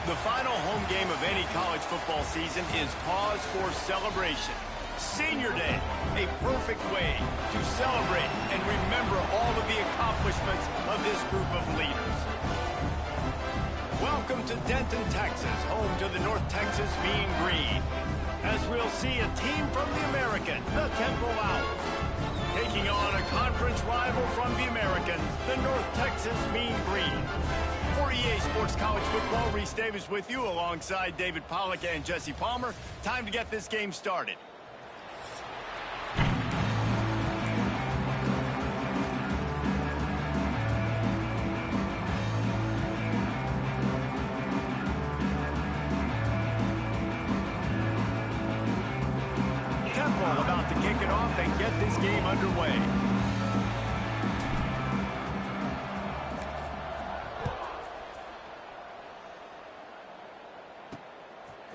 The final home game of any college football season is cause for celebration. Senior Day, a perfect way to celebrate and remember all of the accomplishments of this group of leaders. Welcome to Denton, Texas, home to the North Texas Mean Green, as we'll see a team from the American, the Temple Owls, taking on a conference rival from the American, the North Texas Mean Green. For EA Sports College Football, Reese Davis with you alongside David Pollack and Jesse Palmer. Time to get this game started. Temple about to kick it off and get this game underway.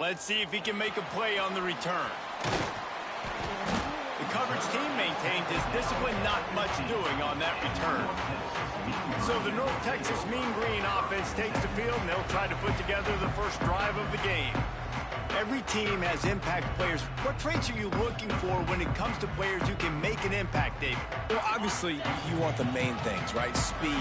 Let's see if he can make a play on the return. The coverage team maintains his discipline, not much doing on that return. So the North Texas Mean Green offense takes the field, and they'll try to put together the first drive of the game. Every team has impact players. What traits are you looking for when it comes to players who can make an impact, David? Well, obviously, you want the main things, right? Speed,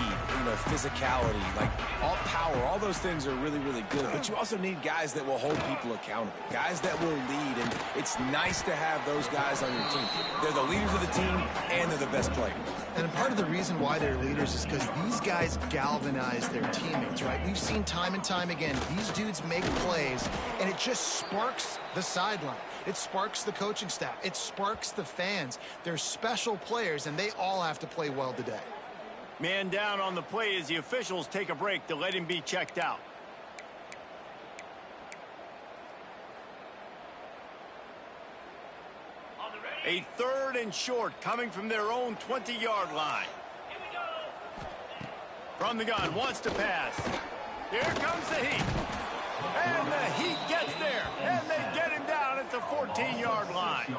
physicality, like all power, all those things are really, really good. But you also need guys that will hold people accountable, guys that will lead, and it's nice to have those guys on your team. They're the leaders of the team, and they're the best players. And part of the reason why they're leaders is because these guys galvanize their teammates, right? We've seen time and time again, these dudes make plays, and it just sparks the sideline. It sparks the coaching staff. It sparks the fans. They're special players, and they all have to play well today. Man down on the play as the officials take a break to let him be checked out. A 3rd and short coming from their own 20-yard line. From the gun, wants to pass. Here comes the Heat. And the Heat gets there. And they get him down at the 14-yard line.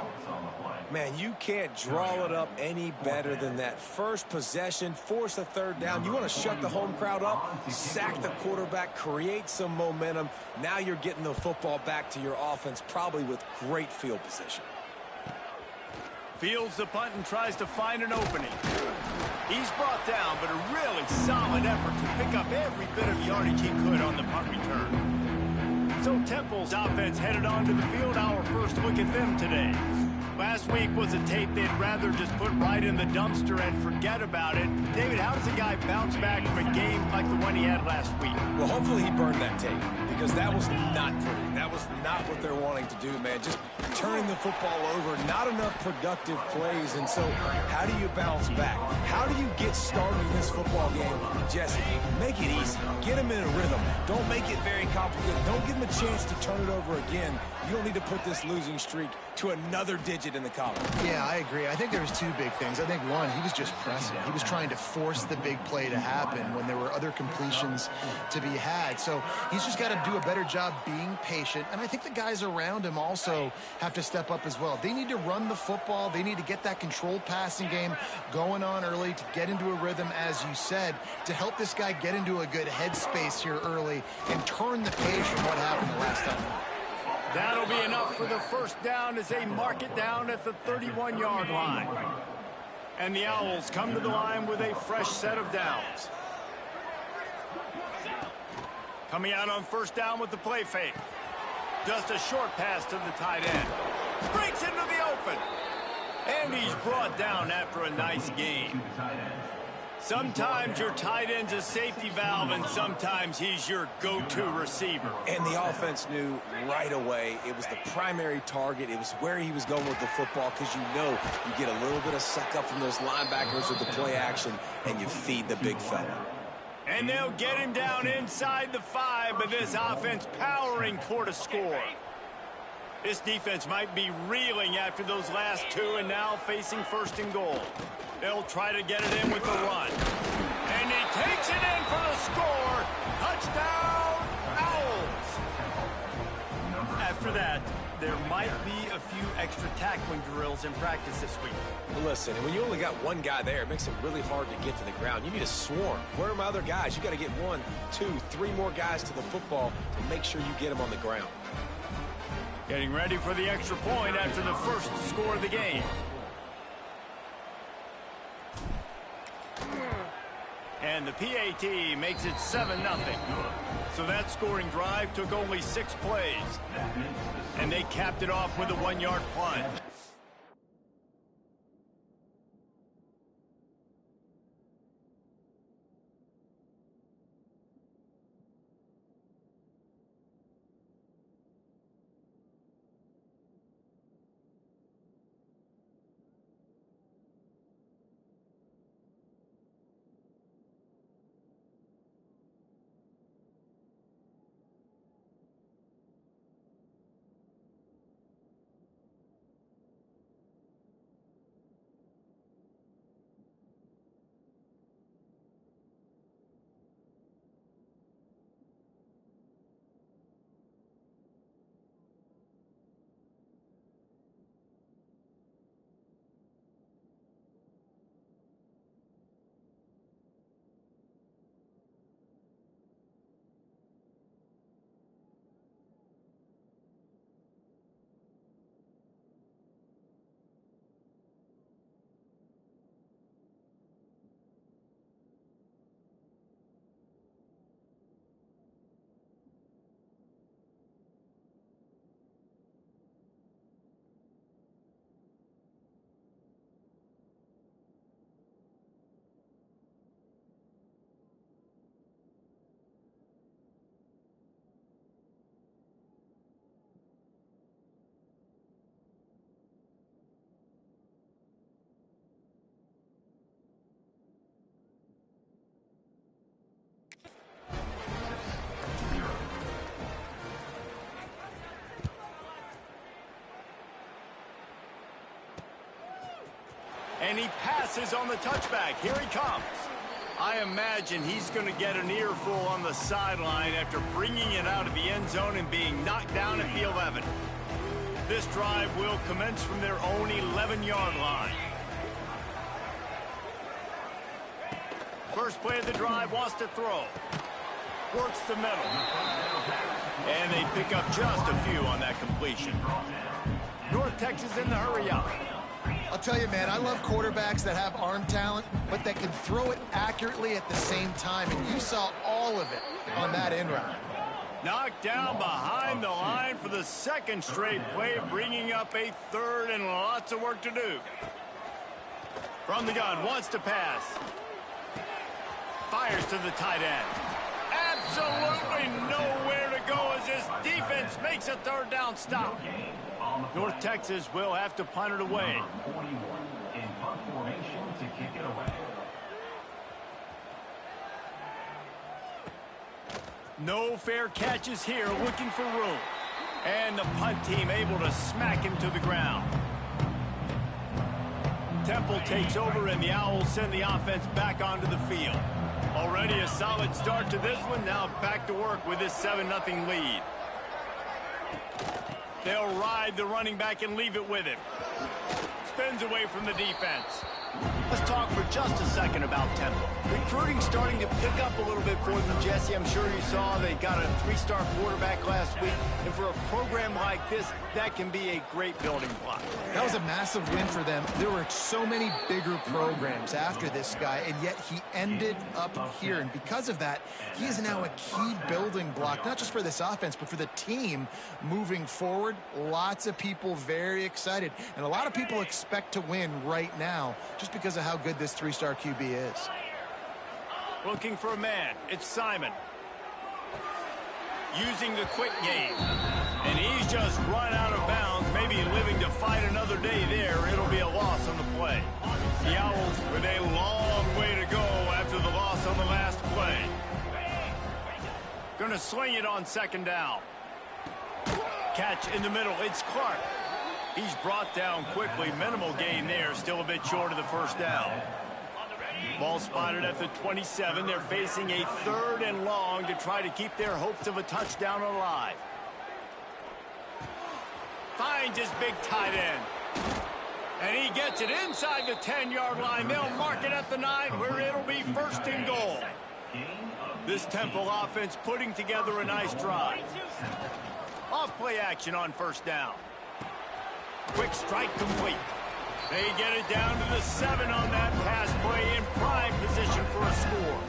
Man, you can't draw it up any better than that. First possession, force a 3rd down. You want to shut the home crowd up, sack the quarterback, create some momentum. Now you're getting the football back to your offense, probably with great field position. Fields the punt and tries to find an opening. He's brought down, but a really solid effort to pick up every bit of yardage he could on the punt return. So Temple's offense headed onto the field. Our first look at them today. Last week was a tape they'd rather just put right in the dumpster and forget about it. David, how does a guy bounce back from a game like the one he had last week? Well, hopefully he burned that tape, because that was not pretty. That was not what they're wanting to do, man. Just turning the football over, not enough productive plays. And so how do you bounce back? How do you get started in this football game? Jesse, make it easy. Get him in a rhythm. Don't make it very complicated. Don't give him a chance to turn it over again. You don't need to put this losing streak to another digit in the column. Yeah, I agree. I think there was 2 big things. I think one, he was just pressing. He was trying to force the big play to happen when there were other completions to be had. So he's just got to do a better job being patient. And I think the guys around him also have to step up as well. They need to run the football. They need to get that controlled passing game going on early to get into a rhythm, as you said, to help this guy get into a good headspace here early and turn the page from what happened the last time. That'll be enough for the first down as they mark it down at the 31-yard line. And the Owls come to the line with a fresh set of downs. Coming out on first down with the play fake. Just a short pass to the tight end. Breaks into the open. And he's brought down after a nice gain. Sometimes your tight end's a safety valve, and sometimes he's your go-to receiver. And the offense knew right away it was the primary target. It was where he was going with the football, because you know you get a little bit of suck up from those linebackers with the play action, and you feed the big fella. And they'll get him down inside the 5, but this offense powering toward a score. This defense might be reeling after those last 2 and now facing 1st and goal. They'll try to get it in with the run. And he takes it in for the score. Touchdown, Owls. After that, there might be a few extra tackling drills in practice this week. Well, listen, and when you only got one guy there, it makes it really hard to get to the ground. You need a swarm. Where are my other guys? You got to get 1, 2, 3 more guys to the football to make sure you get them on the ground. Getting ready for the extra point after the first score of the game. And the PAT makes it 7-0. So that scoring drive took only 6 plays. And they capped it off with a 1-yard punt. And he passes on the touchback. Here he comes. I imagine he's going to get an earful on the sideline after bringing it out of the end zone and being knocked down at the 11. This drive will commence from their own 11-yard line. First play of the drive, wants to throw. Works the middle. And they pick up just a few on that completion. North Texas in the hurry up. I'll tell you, man, I love quarterbacks that have arm talent, but that can throw it accurately at the same time, and you saw all of it on that end route. Knocked down behind the line for the second straight play, bringing up a third and lots of work to do. From the gun, wants to pass. Fires to the tight end. Absolutely nowhere to go as this defense makes a third down stop. North Texas will have to punt it away. No fair catches here, looking for room. And the punt team able to smack him to the ground. Temple takes over, and the Owls send the offense back onto the field. Already a solid start to this one. Now back to work with this 7-0 lead. They'll ride the running back and leave it with him. Spins away from the defense. Let's talk for just a second about Temple. Recruiting starting to pick up a little bit for them, Jesse. I'm sure you saw they got a 3-star quarterback last week. And for a program like this, that can be a great building block. That was a massive win for them. There were so many bigger programs after this guy, and yet he ended up here. And because of that, he is now a key building block, not just for this offense, but for the team moving forward. Lots of people very excited. And a lot of people expect to win right now just because of how good this 3-star QB is. Looking for a man. It's Simon. Using the quick game. And he's just run out of bounds, maybe living to fight another day there. It'll be a loss on the play. The Owls with a long way to go after the loss on the last play. Going to sling it on second down. Catch in the middle. It's Clark. He's brought down quickly. Minimal gain there. Still a bit short of the first down. Ball spotted at the 27. They're facing a 3rd and long to try to keep their hopes of a touchdown alive. finds his big tight end. And he gets it inside the 10-yard line. They'll mark it at the 9 where it'll be first and goal. This Temple offense putting together a nice drive. Off play action on first down. Quick strike complete. They get it down to the 7 on that pass play in prime position for a score.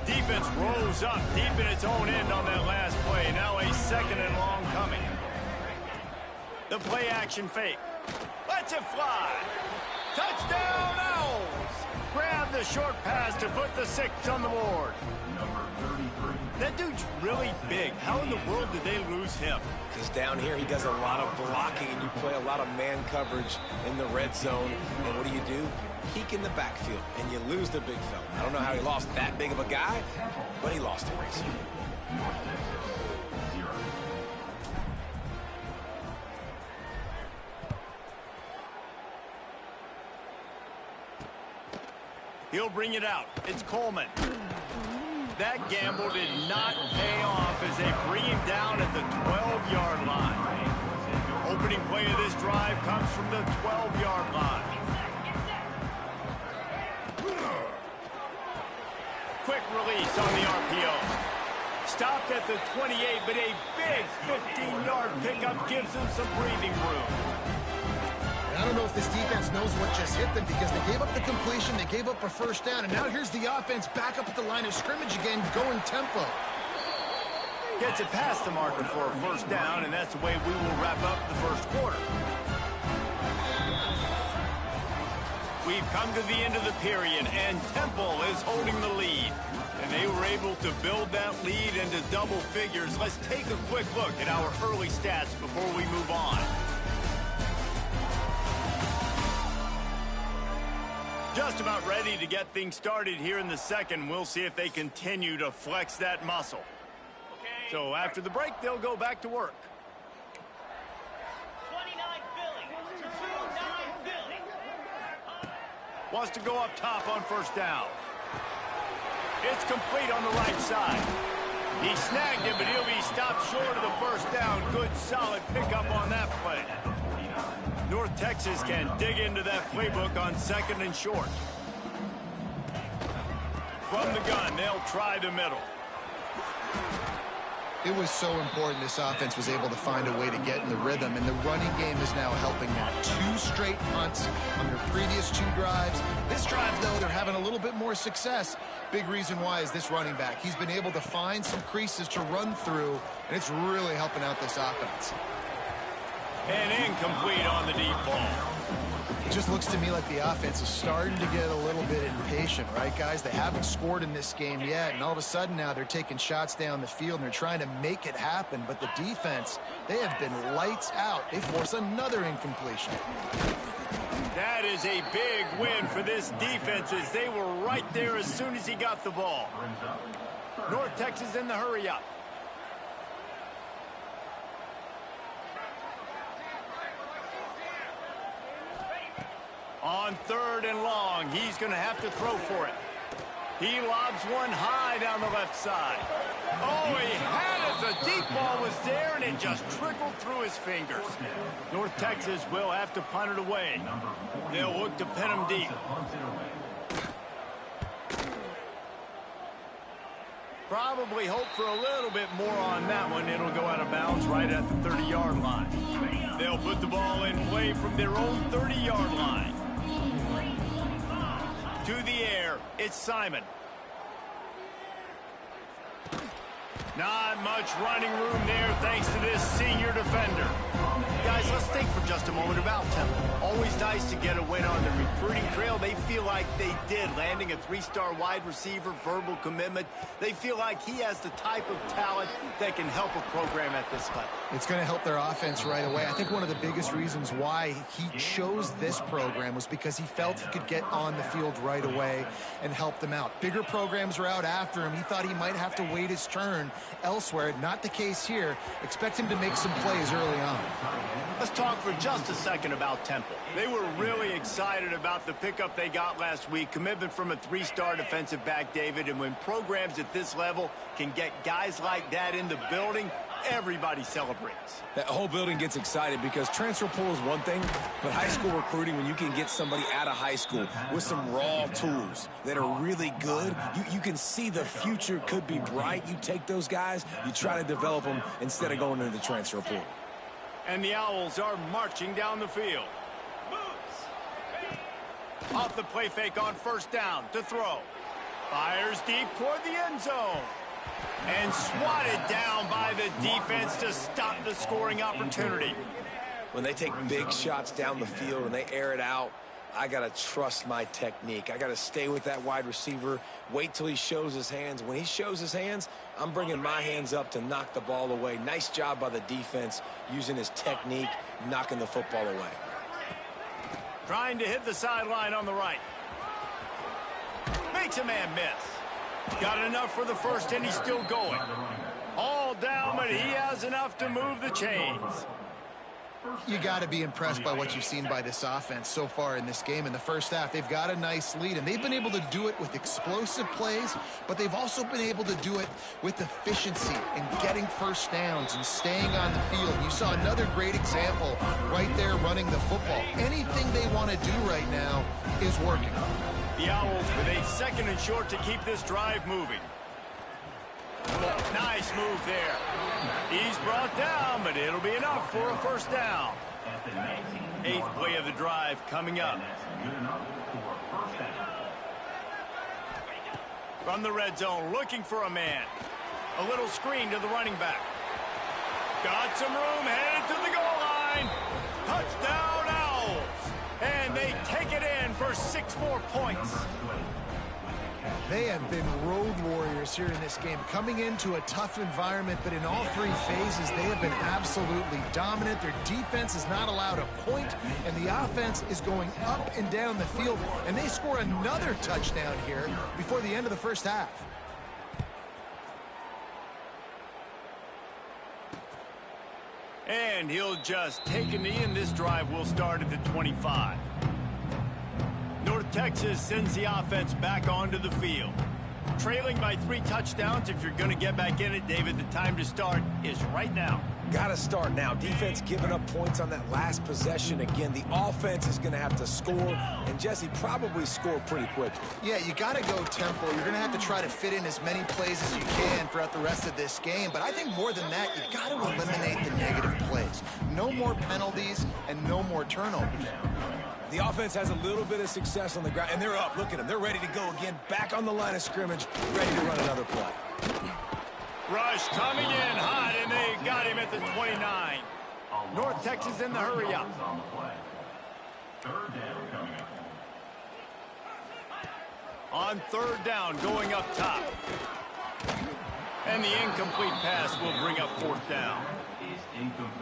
Defense rolls up deep in its own end on that last play. Now a second and long coming. The play action fake. Lets it fly. Touchdown Owls. Grab the short pass to put the 6 on the board. That dude's really big. How in the world did they lose him? Because down here he does a lot of blocking, and you play a lot of man coverage in the red zone. And what do? Peek in the backfield, and you lose the big fella. I don't know how he lost that big of a guy, but he lost a race. He'll bring it out. It's Coleman. That gamble did not pay off as they bring him down at the 12-yard line. Opening play of this drive comes from the 12-yard line. Quick release on the RPO. Stopped at the 28, but a big 15-yard pickup gives them some breathing room. I don't know if this defense knows what just hit them because they gave up the completion, they gave up a first down, and now here's the offense back up at the line of scrimmage again, going tempo. Gets it past the marker for a first down, and that's the way we will wrap up the first quarter. We've come to the end of the period, and Temple is holding the lead. And they were able to build that lead into double figures. Let's take a quick look at our early stats before we move on. Just about ready to get things started here in the second. We'll see if they continue to flex that muscle. So after the break, they'll go back to work. 29 Philly. 29 Philly. Wants to go up top on first down. It's complete on the right side. He snagged it, but he'll be stopped short of the first down. Good, solid pickup on that play. North Texas can dig into that playbook on second and short. From the gun, they'll try the middle. It was so important this offense was able to find a way to get in the rhythm, and the running game is now helping that. 2 straight punts on their previous 2 drives. This drive, though, they're having a little bit more success. Big reason why is this running back. He's been able to find some creases to run through, and it's really helping out this offense. And incomplete on the deep ball. It just looks to me like the offense is starting to get a little bit impatient, right, guys? They haven't scored in this game yet, and all of a sudden now they're taking shots down the field, and they're trying to make it happen. But the defense, they have been lights out. They force another incompletion. That is a big win for this defense as they were right there as soon as he got the ball. North Texas in the hurry up. On third and long, he's going to have to throw for it. He lobs one high down the left side. Oh, he had it. The deep ball was there, and it just trickled through his fingers. North Texas will have to punt it away. They'll look to pin him deep. Probably hope for a little bit more on that one. It'll go out of bounds right at the 30-yard line. They'll put the ball in play from their own 30-yard line. To the air, it's Simon. Not much running room there thanks to this senior defender. Guys, let's think for just a moment about Temple. Always nice to get a win on the recruiting trail. They feel like they did, landing a 3-star wide receiver, verbal commitment. They feel like he has the type of talent that can help a program at this level. It's going to help their offense right away. I think one of the biggest reasons why he chose this program was because he felt he could get on the field right away and help them out. Bigger programs are out after him. He thought he might have to wait his turn elsewhere. Not the case here. Expect him to make some plays early on. Let's talk for just a second about Temple. They were really excited about the pickup they got last week. Commitment from a 3-star defensive back, David. And when programs at this level can get guys like that in the building, everybody celebrates. That whole building gets excited because transfer portal is one thing, but high school recruiting, when you can get somebody out of high school with some raw tools that are really good, you can see the future could be bright. You take those guys, you try to develop them instead of going into the transfer portal. And the Owls are marching down the field. Off the play fake on first down to throw. Fires deep toward the end zone. And swatted down by the defense to stop the scoring opportunity. When they take big shots down the field and they air it out, I got to trust my technique. I got to stay with that wide receiver, wait till he shows his hands. When he shows his hands, I'm bringing my hands up to knock the ball away. Nice job by the defense using his technique, knocking the football away. Trying to hit the sideline on the right. Makes a man miss. Got enough for the first, and he's still going. All down, but he has enough to move the chains. You got to be impressed by what you've seen by this offense so far in this game. In the first half, they've got a nice lead, and they've been able to do it with explosive plays, but they've also been able to do it with efficiency and getting first downs and staying on the field. You saw another great example right there running the football. Anything they want to do right now is working. The Owls with a second and short to keep this drive moving. Nice move there. He's brought down, but it'll be enough for a first down. 8th play of the drive coming up. From the red zone, looking for a man. A little screen to the running back. Got some room, headed to the goal line. Touchdown, Owls. And they take it in for 6 more points. They have been road warriors here in this game, coming into a tough environment, but in all 3 phases, they have been absolutely dominant. Their defense is not allowed a point, and the offense is going up and down the field, and they score another touchdown here before the end of the first half. And he'll just take a knee, and this drive will start at the 25. North Texas sends the offense back onto the field. Trailing by 3 touchdowns. If you're going to get back in it, David, the time to start is right now. Got to start now. Defense giving up points on that last possession. Again, the offense is going to have to score, and Jesse probably score pretty quickly. Yeah, you got to go tempo. You're going to have to try to fit in as many plays as you can throughout the rest of this game. But I think more than that, you got to eliminate the negative plays. No more penalties and no more turnovers. The offense has a little bit of success on the ground, and they're up. Look at them. They're ready to go again. Back on the line of scrimmage, ready to run another play. Rush coming in hot, and they got him at the 29. North Texas in the hurry up. On 3rd down, going up top. And the incomplete pass will bring up 4th down.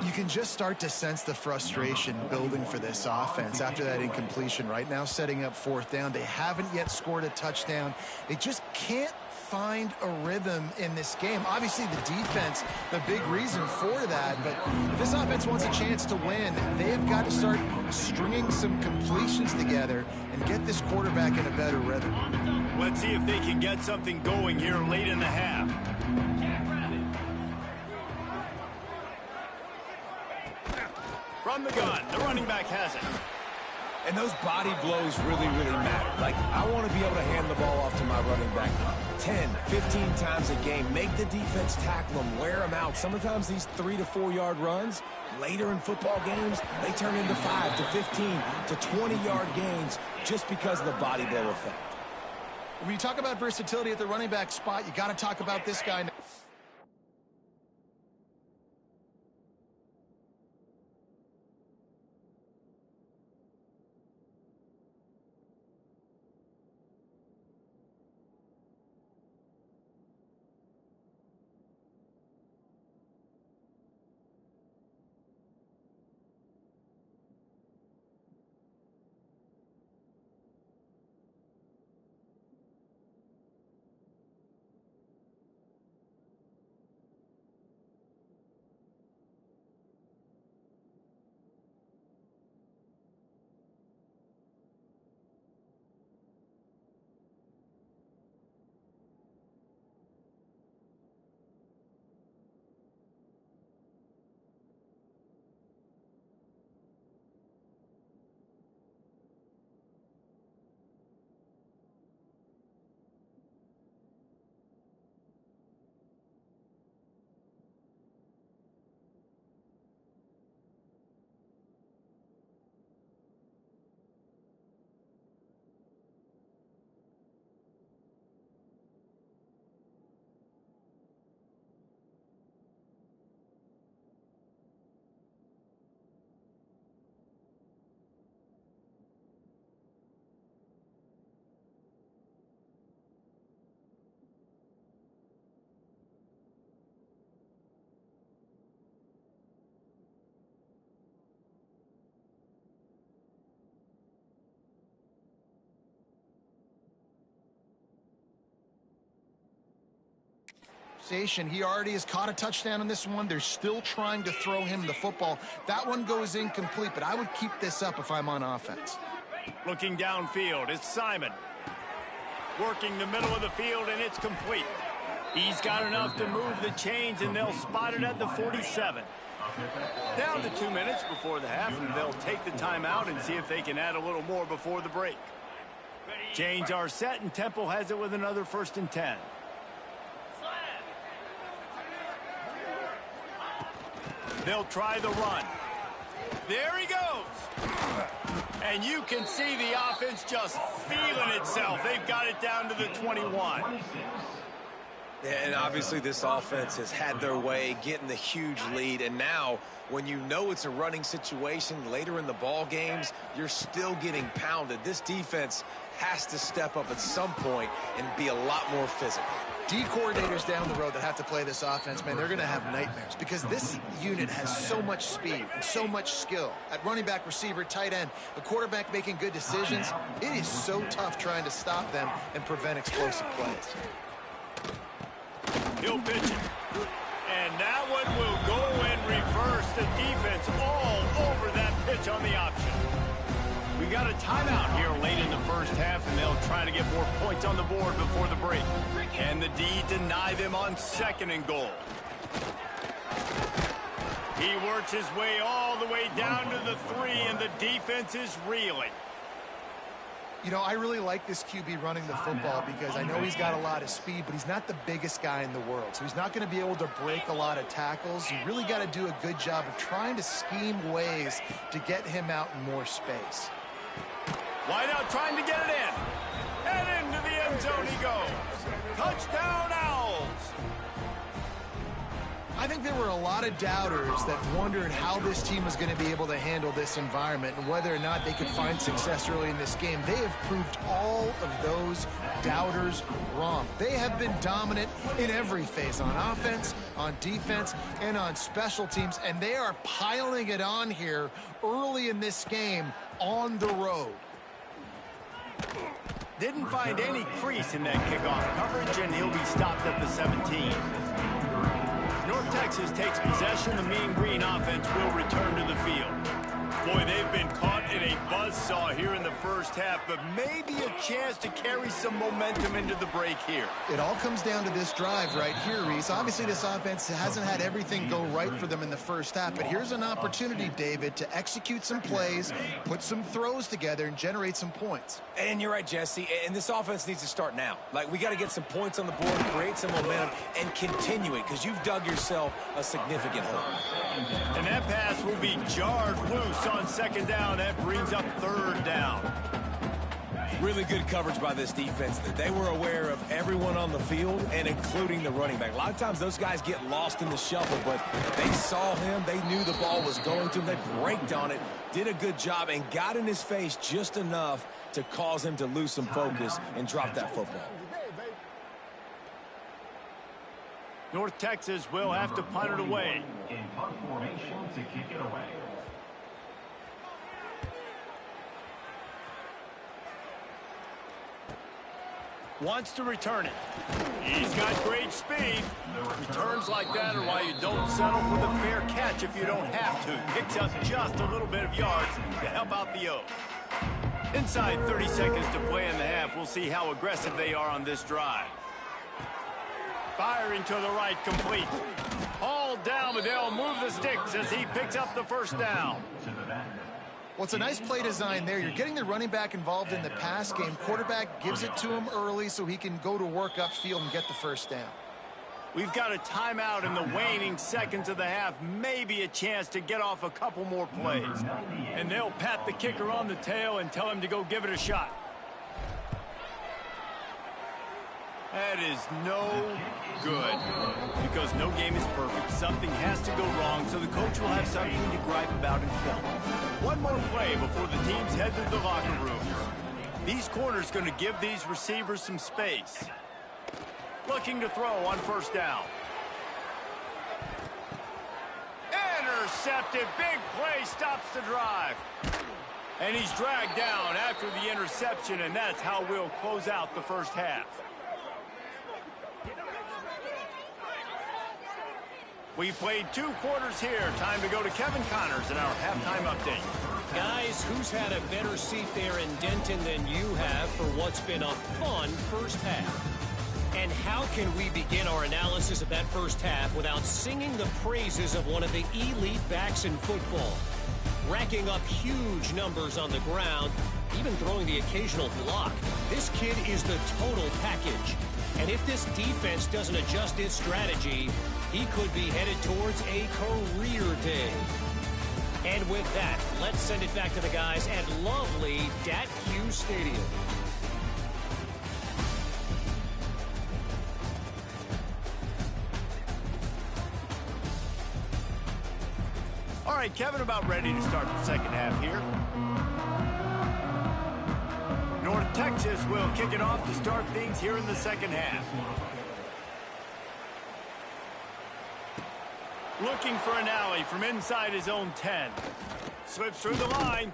You can just start to sense the frustration building for this offense after that incompletion. Right now, setting up 4th down. They haven't yet scored a touchdown. They just can't find a rhythm in this game. Obviously, the defense, the big reason for that. But if this offense wants a chance to win, they have got to start stringing some completions together and get this quarterback in a better rhythm. Let's see if they can get something going here late in the half. From the gun, the running back has it. And those body blows really, really matter. Like, I want to be able to hand the ball off to my running back 10, 15 times a game. Make the defense tackle them, wear them out. Sometimes these 3 to 4 yard runs, later in football games, they turn into 5 to 15 to 20-yard gains just because of the body blow effect. When you talk about versatility at the running back spot, you got to talk about this guy. station. He already has caught a touchdown in this one. They're still trying to throw him the football. That one goes incomplete, but I would keep this up if I'm on offense. Looking downfield, it's Simon. Working the middle of the field, and it's complete. He's got enough to move the chains, and they'll spot it at the 47. Down to 2 minutes before the half, and they'll take the timeout and see if they can add a little more before the break. Chains are set, and Temple has it with another 1st and 10. They'll try the run. There he goes. And you can see the offense just feeling itself. They've got it down to the 21. And obviously this offense has had their way, getting the huge lead. And now, when you know it's a running situation later in the ball games, you're still getting pounded. This defense has to step up at some point and be a lot more physical. D coordinators down the road that have to play this offense, man, they're going to have nightmares because this unit has so much speed and so much skill. At running back, receiver, tight end, a quarterback making good decisions, it is so tough trying to stop them and prevent explosive plays. He'll pitch it. And that one will go in reverse. The defense all over that pitch on the option. We got a timeout here late in the first half, and they'll try to get more points on the board before the break. Can the D deny them on 2nd and goal? He works his way all the way down to the 3, and the defense is reeling. You know, I really like this QB running the football because I know he's got a lot of speed, but he's not the biggest guy in the world. So he's not going to be able to break a lot of tackles. You really got to do a good job of trying to scheme ways to get him out in more space. Wide out trying to get it in. And into the end zone he goes. Touchdown, Owls. I think there were a lot of doubters that wondered how this team was going to be able to handle this environment and whether or not they could find success early in this game. They have proved all of those doubters wrong. They have been dominant in every phase, on offense, on defense, and on special teams, and they are piling it on here early in this game on the road. Didn't find any crease in that kickoff coverage, and he'll be stopped at the 17. North Texas takes possession. The Mean Green offense will return to the field. Boy, they've been caught in a buzzsaw here in the first half, but maybe a chance to carry some momentum into the break here. It all comes down to this drive right here, Reese. Obviously, this offense hasn't had everything go right for them in the first half, but here's an opportunity, David, to execute some plays, put some throws together, and generate some points. And you're right, Jesse, and this offense needs to start now. Like, we got to get some points on the board, create some momentum, and continue it, because you've dug yourself a significant hole. And that pass will be jarred loose on 2nd down. That brings up 3rd down. Really good coverage by this defense. They were aware of everyone on the field, and including the running back. A lot of times those guys get lost in the shuffle, but they saw him. They knew the ball was going to him. They braked on it, did a good job, and got in his face just enough to cause him to lose some focus and drop that football. North Texas will have to punt it away. In punt formation to kick it away. Wants to return it. He's got great speed. Returns like that are why you don't settle for the fair catch if you don't have to. Picks up just a little bit of yards to help out the O. Inside 30 seconds to play in the half. We'll see how aggressive they are on this drive. Firing to the right, complete. Hauled down, but they'll move the sticks as he picks up the 1st down. Well, it's a nice play design there. You're getting the running back involved in the pass game. Quarterback gives it to him early so he can go to work upfield and get the 1st down. We've got a timeout in the waning seconds of the half. Maybe a chance to get off a couple more plays. And they'll pat the kicker on the tail and tell him to go give it a shot. That is no good, because no game is perfect. Something has to go wrong, so the coach will have something to gripe about in film. One more play before the teams head to the locker rooms. These corners going to give these receivers some space. Looking to throw on 1st down. Intercepted. Big play stops the drive. And he's dragged down after the interception, and that's how we'll close out the first half. We played 2 quarters here. Time to go to Kevin Connors in our halftime update. Guys, who's had a better seat there in Denton than you have for what's been a fun first half? And how can we begin our analysis of that first half without singing the praises of one of the elite backs in football? Racking up huge numbers on the ground, even throwing the occasional block. This kid is the total package. And if this defense doesn't adjust its strategy, he could be headed towards a career day. And with that, let's send it back to the guys at lovely Dat Hughes Stadium. All right, Kevin, about ready to start the second half here. North Texas will kick it off to start things here in the second half. Looking for an alley from inside his own 10. Slips through the line.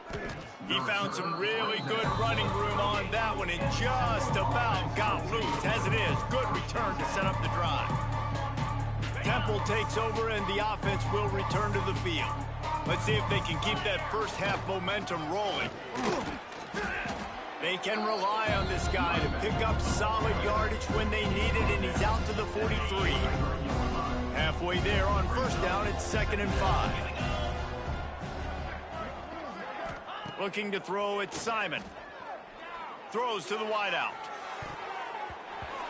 He found some really good running room on that one and just about got loose. As it is, good return to set up the drive. Temple takes over and the offense will return to the field. Let's see if they can keep that first half momentum rolling. They can rely on this guy to pick up solid yardage when they need it, and he's out to the 43. Halfway there on first down, it's 2nd and 5. Looking to throw, it's Simon. Throws to the wideout.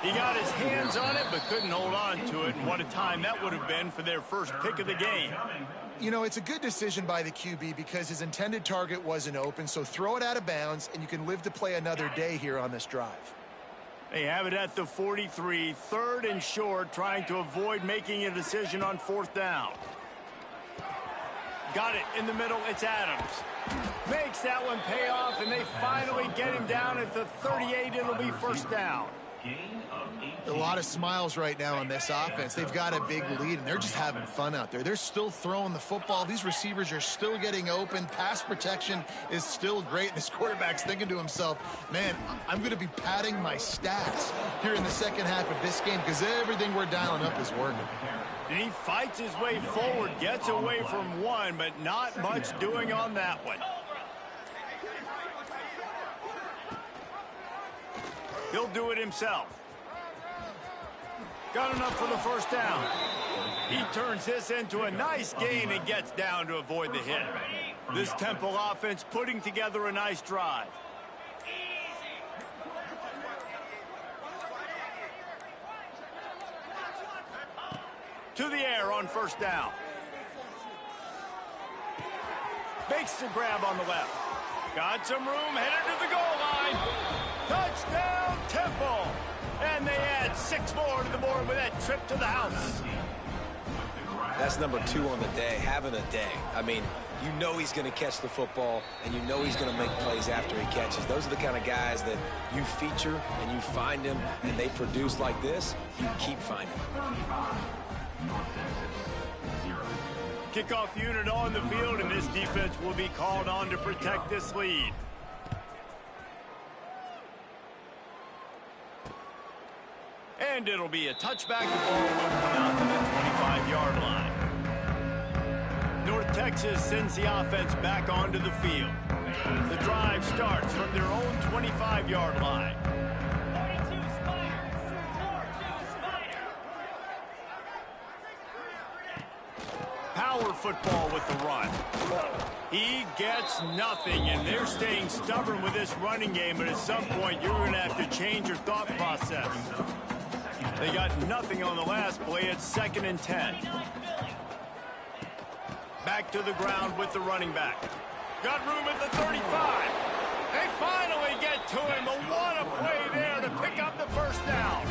He got his hands on it, but couldn't hold on to it, and what a time that would have been for their first pick of the game. You know, it's a good decision by the QB because his intended target wasn't open, so throw it out of bounds, and you can live to play another day here on this drive. They have it at the 43, 3rd and short, trying to avoid making a decision on 4th down. Got it in the middle, it's Adams. Makes that one pay off, and they finally get him down at the 38. It'll be first down. A lot of smiles right now on this offense. They've got a big lead, and they're just having fun out there. They're still throwing the football. These receivers are still getting open. Pass protection is still great. And this quarterback's thinking to himself, man, I'm going to be padding my stats here in the second half of this game because everything we're dialing up is working. And he fights his way forward, gets away from one, but not much doing on that one. He'll do it himself. Got enough for the first down. He turns this into a nice gain and gets down to avoid the hit. This Temple offense putting together a nice drive. To the air on first down. Makes the grab on the left. Got some room, headed to the goal line. Touchdown, Temple! And they add 6 more to the board with that trip to the house. That's number 2 on the day, having a day. I mean, you know he's going to catch the football, and you know he's going to make plays after he catches. Those are the kind of guys that you feature, and you find them, and they produce like this, you keep finding them. Kickoff unit on the field, and this defense will be called on to protect this lead. And it'll be a touchback. The ball will come out to the 25-yard line. North Texas sends the offense back onto the field. The drive starts from their own 25-yard line. 42 Spider. 42 Spider. Power football with the run. He gets nothing, and they're staying stubborn with this running game, but at some point you're going to have to change your thought process. They got nothing on the last play. It's 2nd and 10. Back to the ground with the running back. Got room at the 35. They finally get to him. But what a play there to pick up the first down.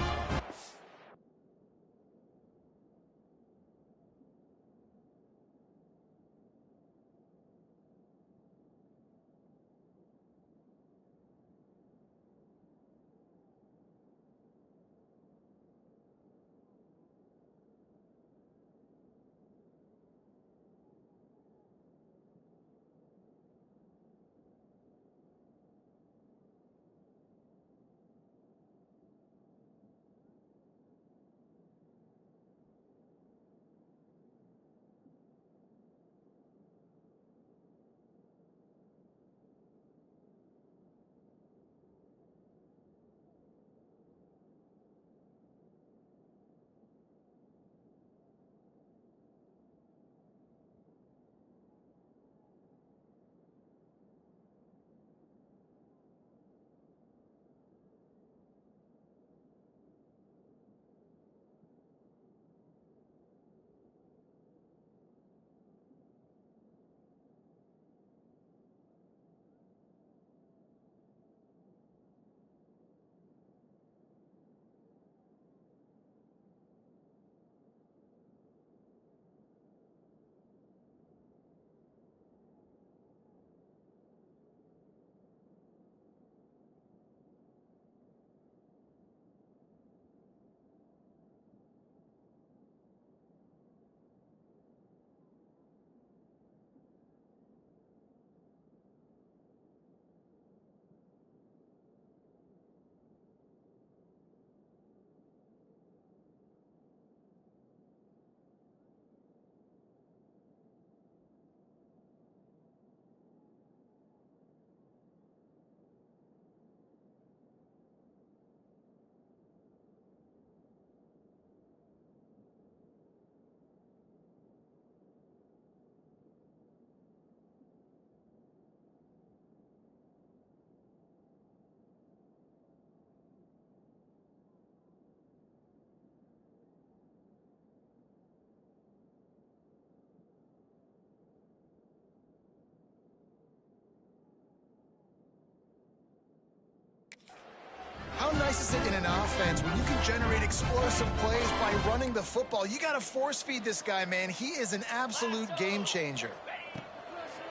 nice is it in an offense when you can generate explosive plays by running the football? You got to force feed this guy, man. He is an absolute game changer.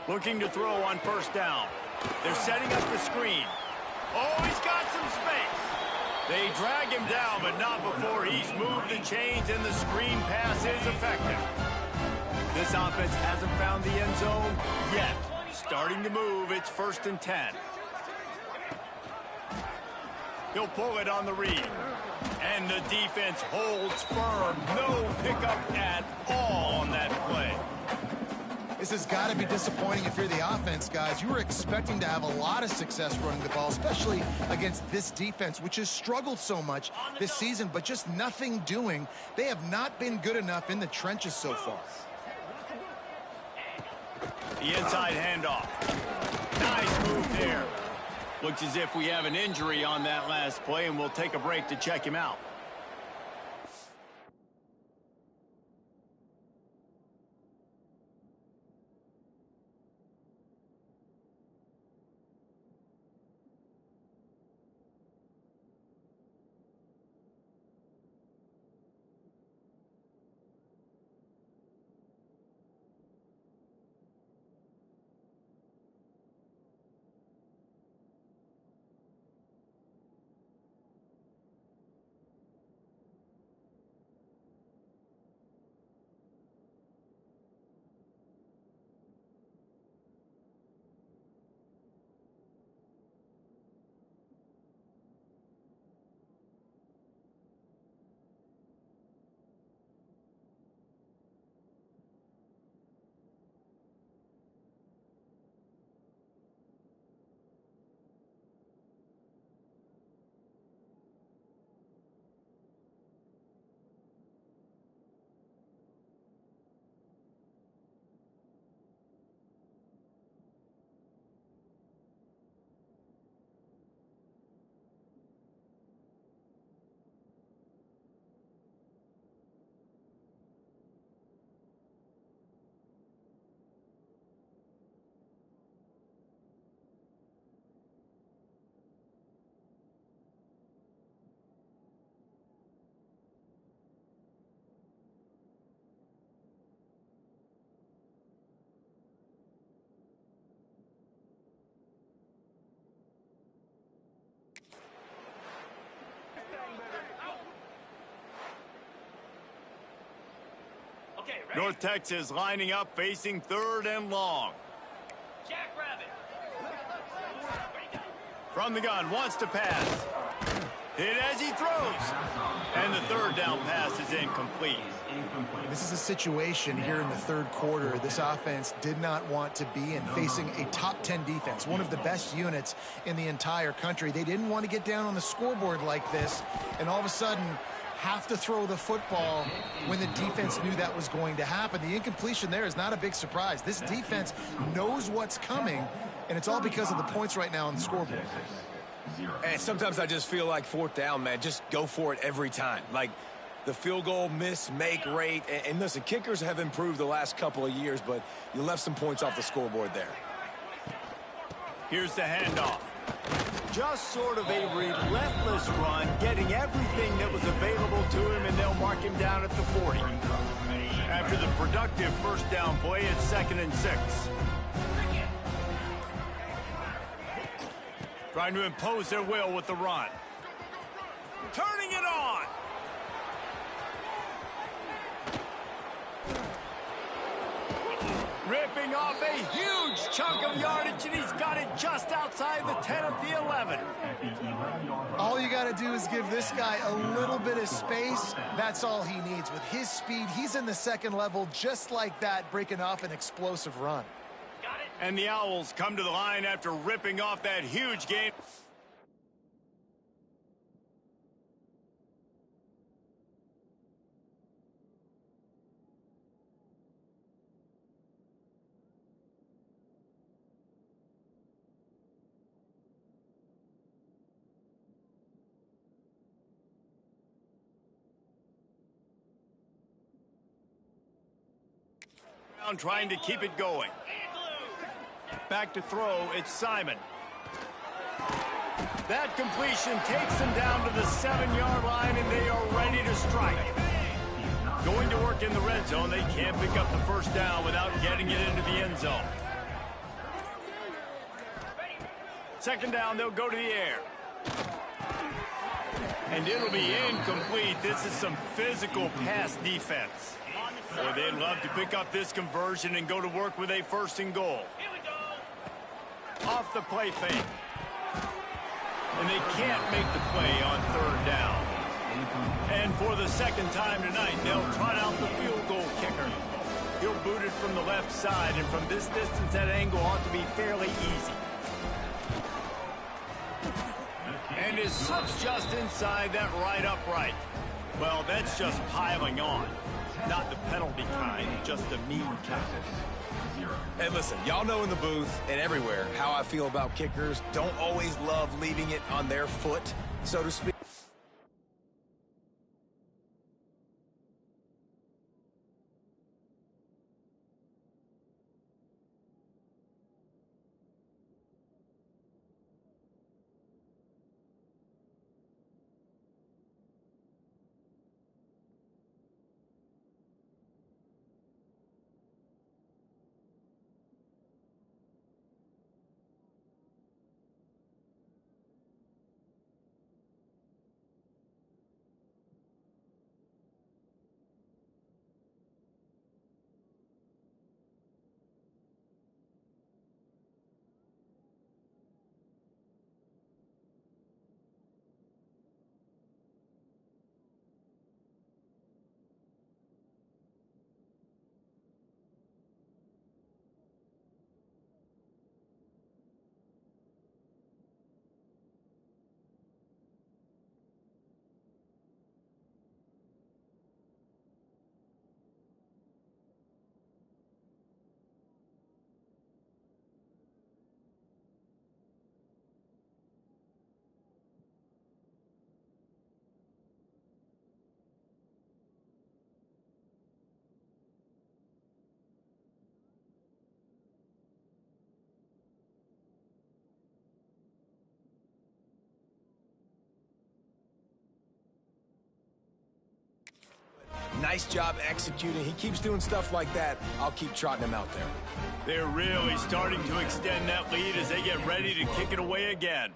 Looking to throw on first down. They're setting up the screen. Oh, he's got some space. They drag him down, but not before he's moved the chains and the screen pass is effective. This offense hasn't found the end zone yet. Starting to move, it's 1st and 10. He'll pull it on the read. And the defense holds firm. No pickup at all on that play. This has got to be disappointing if you're the offense, guys. You were expecting to have a lot of success running the ball, especially against this defense, which has struggled so much this season, but just nothing doing. They have not been good enough in the trenches so far. The inside handoff. Nice move there. Looks as if we have an injury on that last play, and we'll take a break to check him out. North Texas lining up, facing 3rd and long. Jackrabbit. From the gun, wants to pass. Hit as he throws. And the 3rd down pass is incomplete. This is a situation here in the 3rd quarter this offense did not want to be in, facing a top 10 defense, one of the best units in the entire country. They didn't want to get down on the scoreboard like this, and all of a sudden have to throw the football when the defense knew that was going to happen. The incompletion there is not a big surprise. This defense knows what's coming, and it's all because of the points right now on the scoreboard. And sometimes I just feel like 4th down, man, just go for it every time. Like the field goal miss, make rate. And listen, kickers have improved the last couple of years, but you left some points off the scoreboard there. Here's the handoff. Just sort of a relentless run, getting everything that was available to him, and they'll mark him down at the 40. After the productive 1st down play, it's 2nd and 6. Trying to impose their will with the run. Turning it on. Ripping off a huge chunk of yardage, and he's got it just outside the 10 of the 11. All you got to do is give this guy a little bit of space. That's all he needs. With his speed, he's in the 2nd level just like that, breaking off an explosive run. And the Owls come to the line after ripping off that huge gain. Trying to keep it going. Back to throw, it's Simon. That completion takes them down to the 7-yard line, and they are ready to strike. Going to work in the red zone, they can't pick up the first down without getting it into the end zone. Second down, they'll go to the air. And it'll be incomplete. This is some physical pass defense. Boy, they'd love to pick up this conversion and go to work with a 1st and goal. Off the play fake. And they can't make the play on 3rd down. And for the second time tonight, they'll trot out the field goal kicker. He'll boot it from the left side, and from this distance, that angle ought to be fairly easy. And is slips just inside that right upright. Well, that's just piling on. Not the penalty kind, just the mean kind. Hey, listen, y'all know in the booth and everywhere how I feel about kickers. Don't always love leaving it on their foot, so to speak. Nice job executing. He keeps doing stuff like that. I'll keep trotting him out there. They're really starting to extend that lead as they get ready to kick it away again.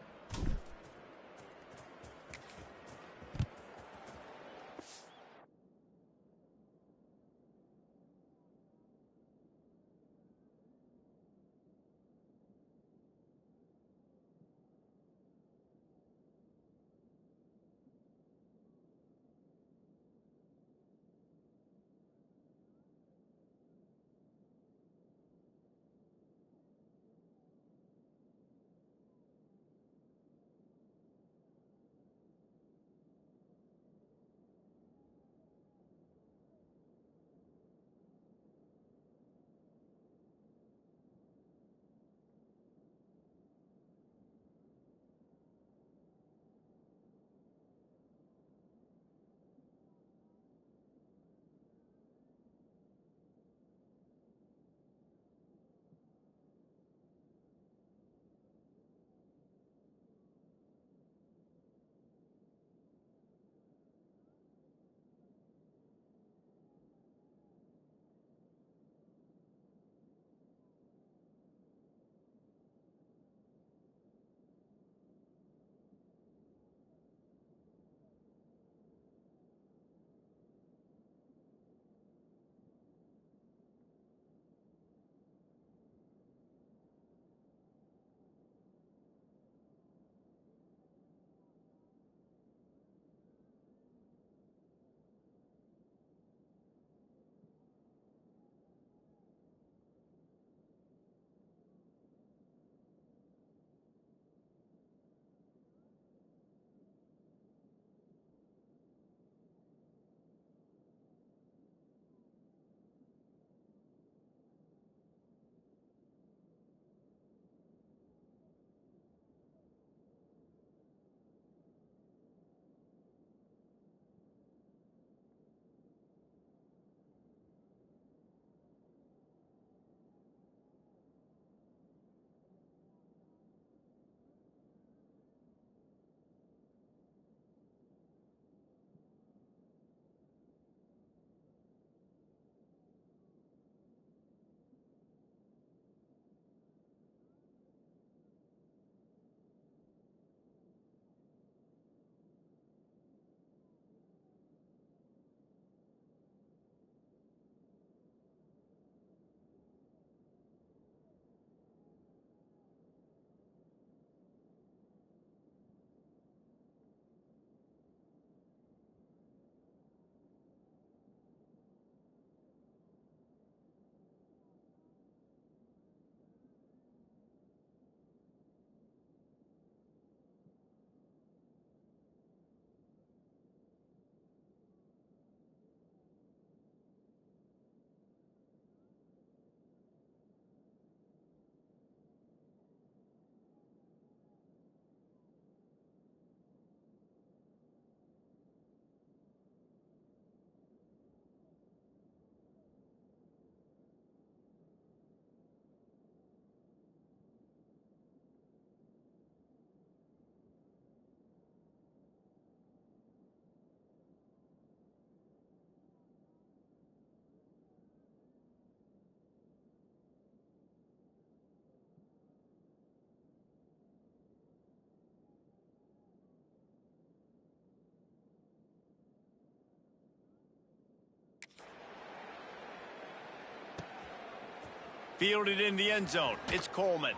Fielded in the end zone. It's Coleman.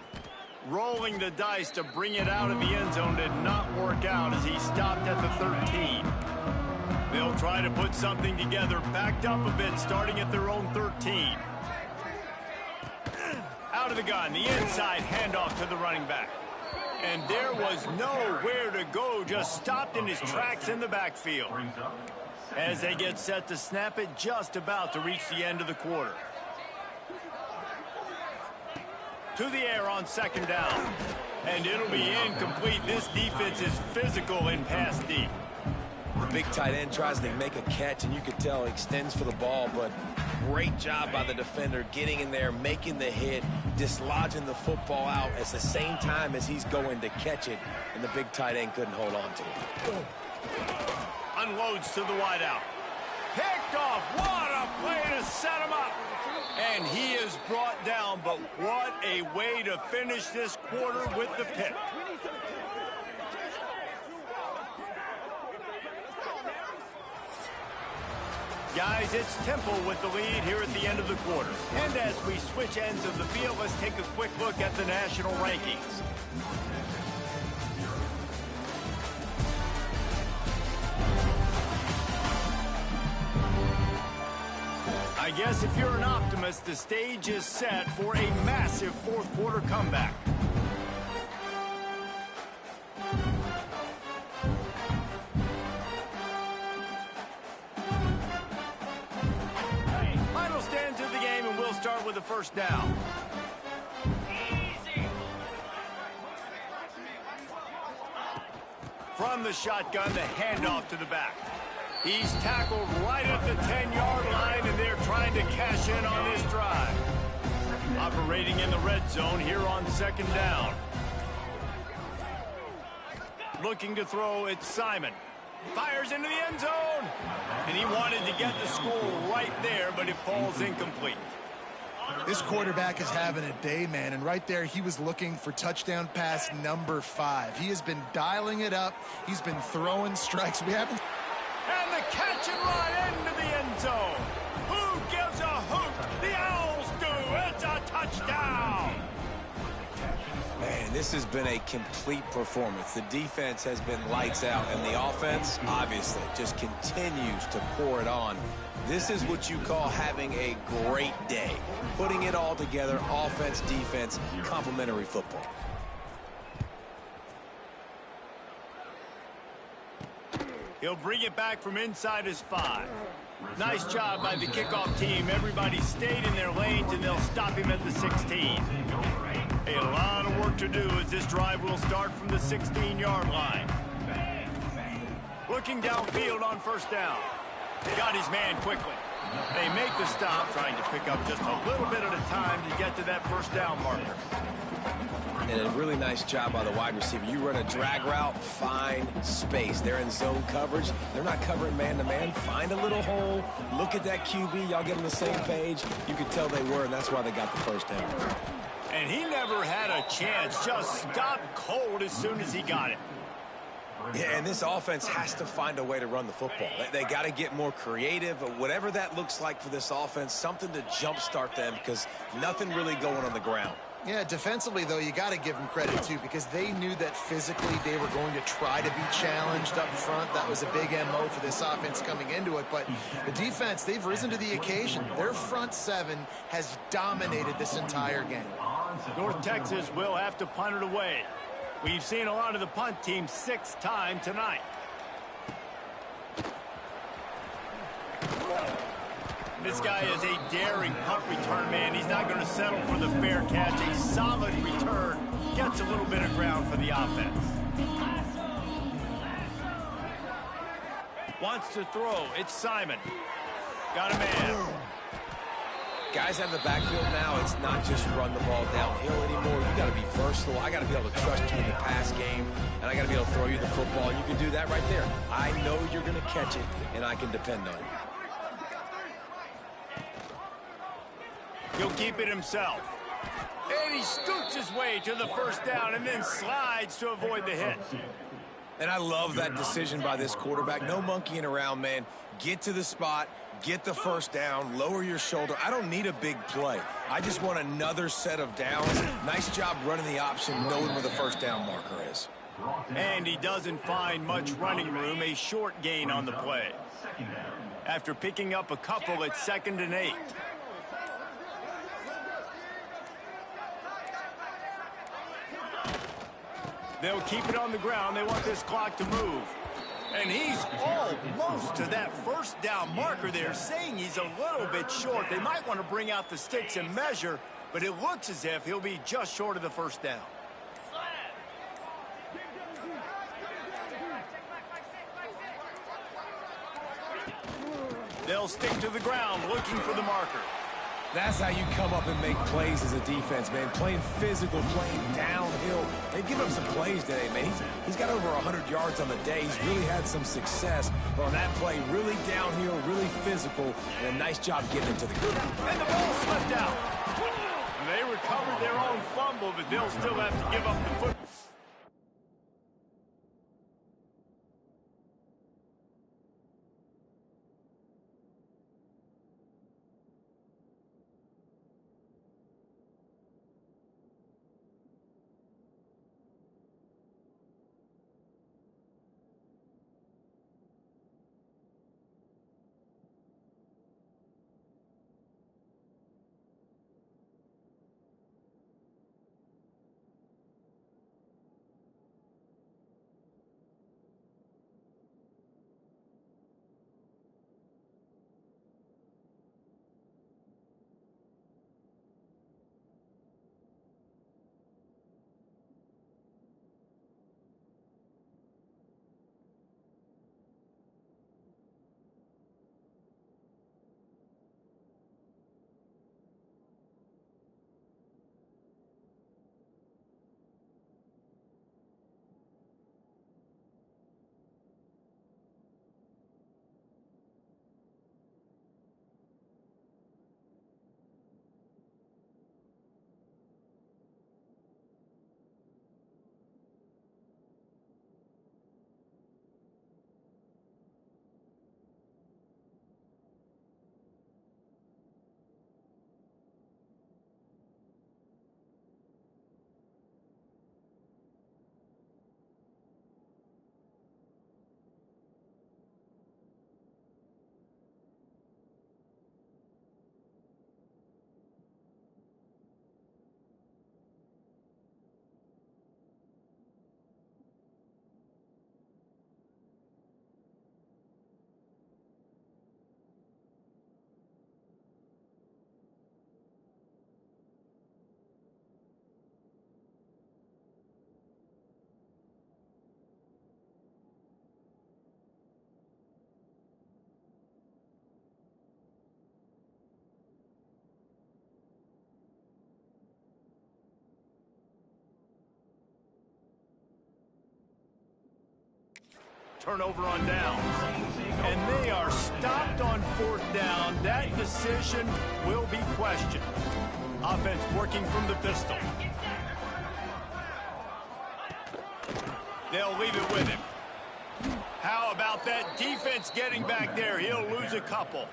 Rolling the dice to bring it out of the end zone did not work out as he stopped at the 13. They'll try to put something together, backed up a bit, starting at their own 13. Out of the gun, the inside handoff to the running back. And there was nowhere to go, just stopped in his tracks in the backfield. As they get set to snap it, just about to reach the end of the quarter. To the air on second down. And it'll be incomplete. This defense is physical in pass deep. The big tight end tries to make a catch, and you can tell he extends for the ball, but great job by the defender getting in there, making the hit, dislodging the football out at the same time as he's going to catch it, and the big tight end couldn't hold on to it. Unloads to the wideout. Picked off. What a play to set him up. And he is brought down, but what a way to finish this quarter with the pick. Guys, it's Temple with the lead here at the end of the quarter. And as we switch ends of the field, let's take a quick look at the national rankings. I guess if you're an optimist, the stage is set for a massive fourth quarter comeback. Final stands of the game, and we'll start with the first down. From the shotgun, the handoff to the back. He's tackled right at the 10-yard line, and they're trying to cash in on this drive. Operating in the red zone here on second down. Looking to throw, it's Simon. Fires into the end zone. And he wanted to get the score right there, but it falls incomplete. This quarterback is having a day, man, and right there he was looking for touchdown pass number 5. He has been dialing it up. He's been throwing strikes. We haven't... And the catch and run into the end zone. Who gives a hoot? The Owls do. It's a touchdown. Man, this has been a complete performance. The defense has been lights out, and the offense, obviously, just continues to pour it on. This is what you call having a great day. Putting it all together, offense, defense, complementary football. He'll bring it back from inside his 5. Nice job by the kickoff team. Everybody stayed in their lanes, and they'll stop him at the 16. A lot of work to do as this drive will start from the 16-yard line. Looking downfield on first down. Got his man quickly. They make the stop, trying to pick up just a little bit at a time to get to that first down marker. And a really nice job by the wide receiver. You run a drag route, find space. They're in zone coverage. They're not covering man-to-man. Find a little hole. Look at that QB. Y'all get on the same page. You could tell they were, and that's why they got the first down. And he never had a chance. Just stopped cold as soon as he got it. Yeah, and this offense has to find a way to run the football. They got to get more creative, whatever that looks like for this offense, something to jumpstart them because nothing really going on the ground. Yeah, defensively, though, you got to give them credit, too, because they knew that physically they were going to try to be challenged up front. That was a big MO for this offense coming into it. But the defense, they've risen to the occasion. Their front 7 has dominated this entire game. North Texas will have to punt it away. We've seen a lot of the punt team 6 times tonight. This guy is a daring punt return man. He's not going to settle for the fair catch. A solid return. Gets a little bit of ground for the offense. Wants to throw. It's Simon. Got a man. Guys out in the backfield now, it's not just run the ball downhill anymore. You got to be versatile. I got to be able to trust you in the pass game, and I got to be able to throw you the football. And you can do that right there. I know you're going to catch it, and I can depend on you. He'll keep it himself. And he scoots his way to the first down and then slides to avoid the hit. And I love that decision by this quarterback. No monkeying around, man. Get to the spot, get the first down, lower your shoulder. I don't need a big play. I just want another set of downs. Nice job running the option, knowing where the first down marker is. And he doesn't find much running room, a short gain on the play. After picking up a couple at 2nd and 8. They'll keep it on the ground. They want this clock to move. And he's almost to that first down marker there, saying he's a little bit short. They might want to bring out the sticks and measure, but it looks as if he'll be just short of the first down. They'll stick to the ground looking for the marker. That's how you come up and make plays as a defense, man. Playing physical, playing downhill. They've given him some plays today, man. He's got over 100 yards on the day. He's really had some success. But on that play, really downhill, really physical, and a nice job getting into the group. And the ball slipped out. They recovered their own fumble, but they'll still have to give up the football. Turnover on downs. And they are stopped on 4th down. That decision will be questioned. Offense working from the pistol. They'll leave it with him. How about that defense getting back there? He'll lose a couple.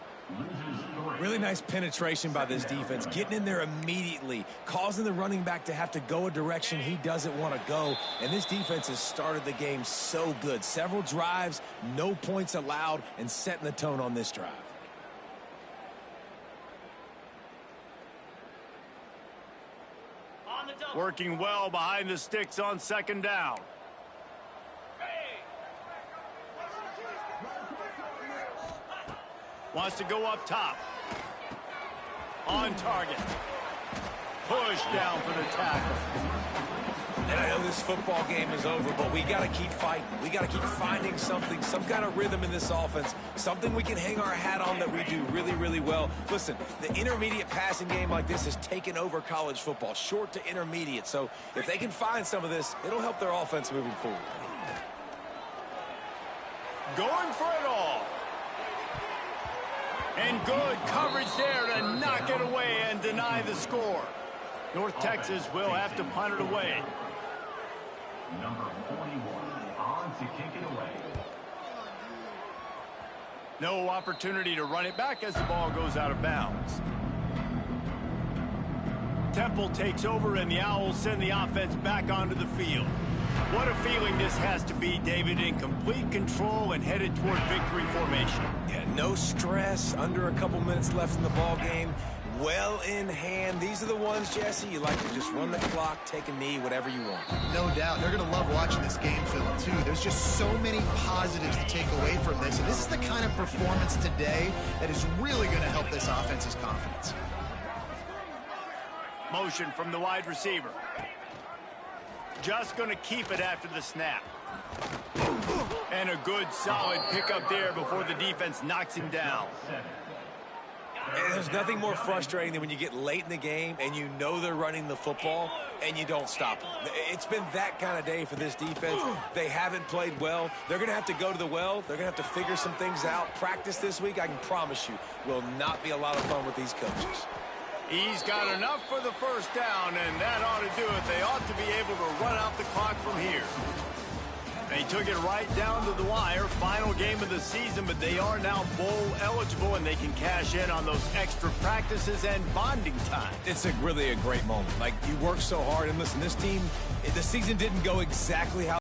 Really nice penetration by this defense, getting in there immediately, causing the running back to have to go a direction he doesn't want to go. And this defense has started the game so good. Several drives, no points allowed, and setting the tone on this drive. Working well behind the sticks on 2nd down. Wants to go up top. On target. Push down for the tackle. And I know this football game is over, but we got to keep fighting. We got to keep finding something, some kind of rhythm in this offense, something we can hang our hat on that we do really, really well. Listen, the intermediate passing game like this has taken over college football, short to intermediate. So if they can find some of this, it'll help their offense moving forward. Going for it all. And good coverage there to knock it away and deny the score. North Texas will have to punt it away. Number 41. on to kick it away. No opportunity to run it back as the ball goes out of bounds. Temple takes over, and the Owls send the offense back onto the field. What a feeling this has to be, David, in complete control and headed toward victory formation. Yeah, no stress, under a couple minutes left in the ball game, well in hand. These are the ones, Jesse, you like to just run the clock, take a knee, whatever you want. No doubt. They're going to love watching this game film, too. There's just so many positives to take away from this, and this is the kind of performance today that is really going to help this offense's confidence. Motion from the wide receiver. Just going to keep it after the snap. And a good, solid pickup there before the defense knocks him down. And there's nothing more frustrating than when you get late in the game and you know they're running the football and you don't stop them. It's been that kind of day for this defense. They haven't played well. They're going to have to go to the well. They're going to have to figure some things out. Practice this week, I can promise you, will not be a lot of fun with these coaches. He's got enough for the first down, and that ought to do it. They ought to be able to run out the clock from here. They took it right down to the wire. Final game of the season, but they are now bowl eligible, and they can cash in on those extra practices and bonding time. It's really a great moment. Like, you work so hard, and listen, this team, the season didn't go exactly how